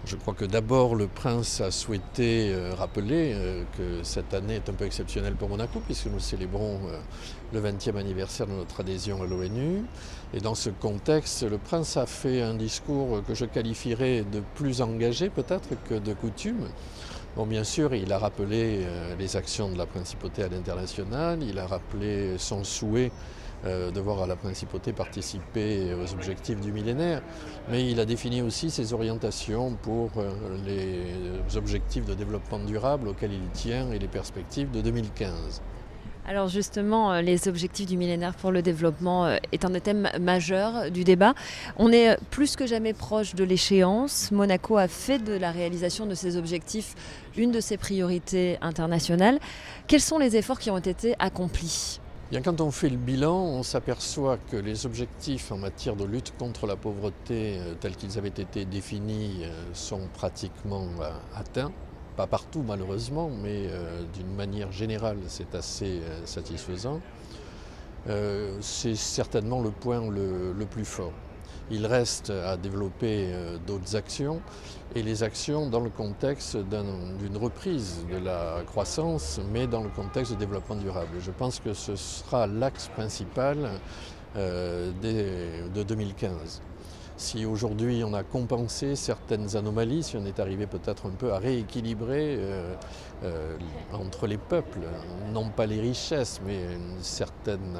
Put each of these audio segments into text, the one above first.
Je crois que d'abord le prince a souhaité rappeler que cette année est un peu exceptionnelle pour Monaco puisque nous célébrons le 20e anniversaire de notre adhésion à l'ONU. Et dans ce contexte, le prince a fait un discours que je qualifierais de plus engagé peut-être que de coutume. Bon, bien sûr, il a rappelé les actions de la principauté à l'international, il a rappelé son souhait de voir la principauté participer aux objectifs du millénaire, mais il a défini aussi ses orientations pour les objectifs de développement durable auxquels il tient et les perspectives de 2015. Alors justement, les objectifs du millénaire pour le développement est un des thèmes majeurs du débat. On est plus que jamais proche de l'échéance. Monaco a fait de la réalisation de ces objectifs une de ses priorités internationales. Quels sont les efforts qui ont été accomplis ? Bien, quand on fait le bilan, on s'aperçoit que les objectifs en matière de lutte contre la pauvreté tels qu'ils avaient été définis sont pratiquement atteints. Pas partout malheureusement, mais d'une manière générale c'est assez satisfaisant. C'est certainement le point le plus fort. Il reste à développer d'autres actions et les actions dans le contexte d'une reprise de la croissance, mais dans le contexte de développement durable. Je pense que ce sera l'axe principal de 2015. Si aujourd'hui on a compensé certaines anomalies, si on est arrivé peut-être un peu à rééquilibrer entre les peuples, non pas les richesses, mais une certaine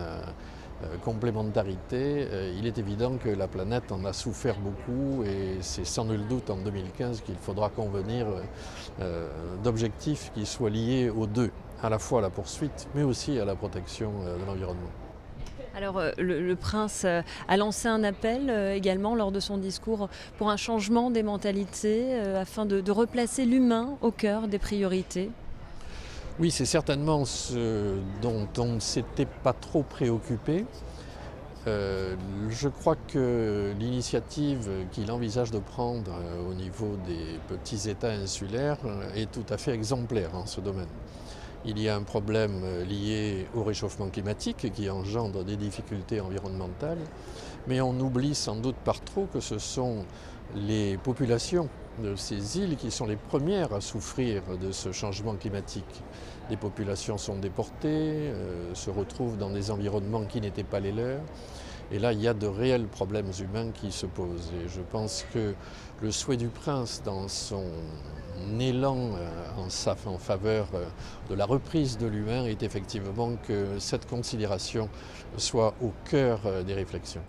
complémentarité, il est évident que la planète en a souffert beaucoup et c'est sans nul doute en 2015 qu'il faudra convenir d'objectifs qui soient liés aux deux, à la fois à la poursuite mais aussi à la protection de l'environnement. Alors le prince a lancé un appel également lors de son discours pour un changement des mentalités afin de replacer l'humain au cœur des priorités. Oui, c'est certainement ce dont on ne s'était pas trop préoccupé. Je crois que l'initiative qu'il envisage de prendre au niveau des petits États insulaires est tout à fait exemplaire en ce domaine. Il y a un problème lié au réchauffement climatique qui engendre des difficultés environnementales, mais on oublie sans doute par trop que ce sont les populations de ces îles qui sont les premières à souffrir de ce changement climatique. Les populations sont déportées, se retrouvent dans des environnements qui n'étaient pas les leurs. Et là, il y a de réels problèmes humains qui se posent. Et je pense que le souhait du prince, dans son élan en faveur de la reprise de l'humain, est effectivement que cette considération soit au cœur des réflexions.